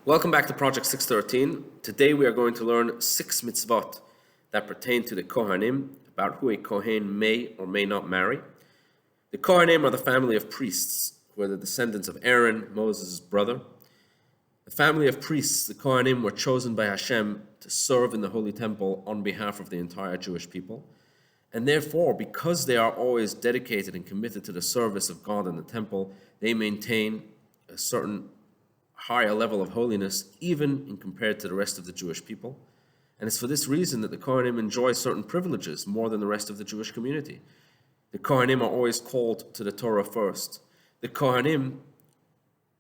Welcome back to Project 613. Today we are going to learn 6 mitzvot that pertain to the Kohanim, about who a Kohen may or may not marry. The Kohanim are the family of priests, who are the descendants of Aaron, Moses' brother. The family of priests, the Kohanim, were chosen by Hashem to serve in the Holy Temple on behalf of the entire Jewish people. And therefore, because they are always dedicated and committed to the service of God in the temple, they maintain a certain higher level of holiness, even in compared to the rest of the Jewish people. And it's for this reason that the Kohanim enjoy certain privileges more than the rest of the Jewish community. The Kohanim are always called to the Torah first. The Kohanim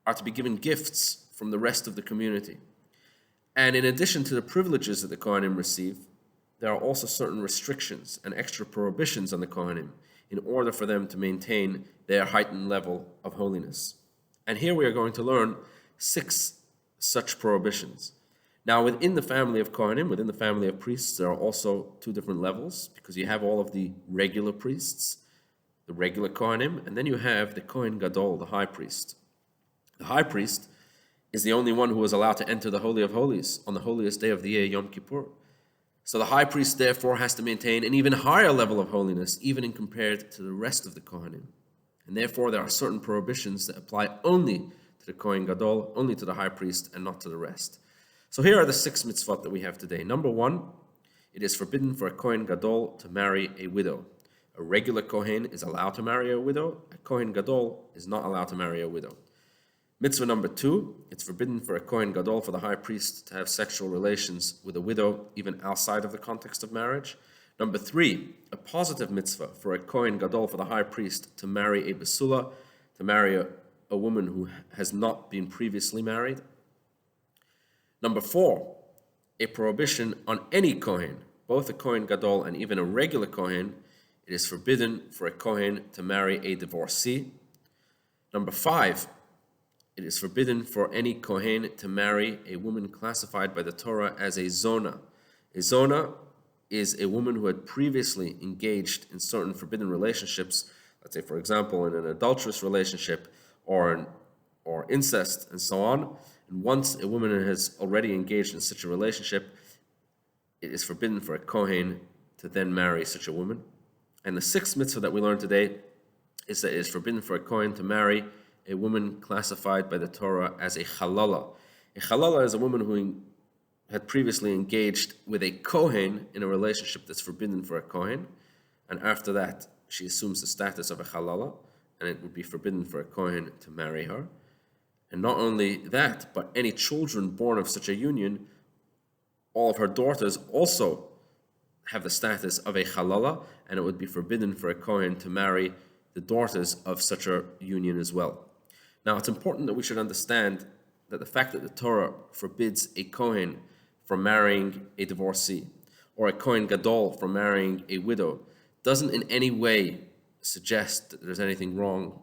are to be given gifts from the rest of the community. And in addition to the privileges that the Kohanim receive, there are also certain restrictions and extra prohibitions on the Kohanim in order for them to maintain their heightened level of holiness. And here we are going to learn 6 such prohibitions. Now, within the family of Kohanim, within the family of priests, there are also 2 different levels, because you have all of the regular priests, the regular Kohanim, and then you have the Kohen Gadol, the high priest. The high priest is the only one who is allowed to enter the Holy of Holies on the holiest day of the year, Yom Kippur. So the high priest, therefore, has to maintain an even higher level of holiness, even in compared to the rest of the Kohanim. And therefore, there are certain prohibitions that apply only to the Kohen Gadol, only to the high priest, and not to the rest. So here are the 6 mitzvot that we have today. Number 1, it is forbidden for a Kohen Gadol to marry a widow. A regular Kohen is allowed to marry a widow. A Kohen Gadol is not allowed to marry a widow. Mitzvah number 2, it's forbidden for a Kohen Gadol, for the high priest, to have sexual relations with a widow, even outside of the context of marriage. Number 3, a positive mitzvah for a Kohen Gadol, for the high priest, to marry a basula, to marry a woman who has not been previously married. Number 4, a prohibition on any Kohen, both a Kohen Gadol and even a regular Kohen. It is forbidden for a Kohen to marry a divorcee. Number 5, it is forbidden for any Kohen to marry a woman classified by the Torah as a zona. A zona is a woman who had previously engaged in certain forbidden relationships, let's say, for example, in an adulterous relationship or incest and so on. And once a woman has already engaged in such a relationship, it is forbidden for a Kohen to then marry such a woman. And the 6th mitzvah that we learned today is that it is forbidden for a Kohen to marry a woman classified by the Torah as a halala. A halala is a woman who had previously engaged with a Kohen in a relationship that's forbidden for a Kohen, and after that she assumes the status of a halala, and it would be forbidden for a Kohen to marry her. And not only that, but any children born of such a union, all of her daughters also have the status of a halala, and it would be forbidden for a Kohen to marry the daughters of such a union as well. Now, it's important that we should understand that the fact that the Torah forbids a Kohen from marrying a divorcee, or a Kohen Gadol from marrying a widow, doesn't in any way suggest that there's anything wrong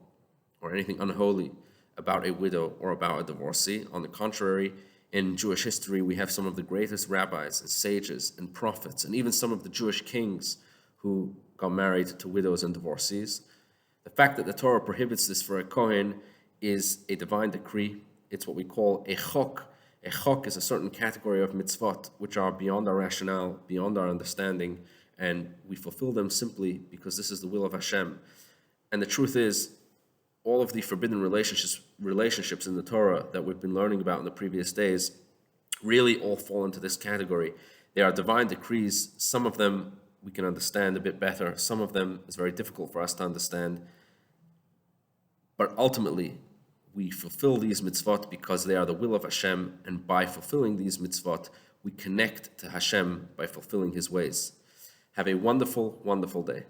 or anything unholy about a widow or about a divorcee. On the contrary, in Jewish history, we have some of the greatest rabbis and sages and prophets, and even some of the Jewish kings who got married to widows and divorcees. The fact that the Torah prohibits this for a Kohen is a divine decree. It's what we call a chok. A chok is a certain category of mitzvot which are beyond our rationale, beyond our understanding, and we fulfill them simply because this is the will of Hashem. And the truth is, all of the forbidden relationships in the Torah that we've been learning about in the previous days really all fall into this category. They are divine decrees. Some of them we can understand a bit better. Some of them is very difficult for us to understand. But ultimately, we fulfill these mitzvot because they are the will of Hashem, and by fulfilling these mitzvot, we connect to Hashem by fulfilling His ways. Have a wonderful, wonderful day.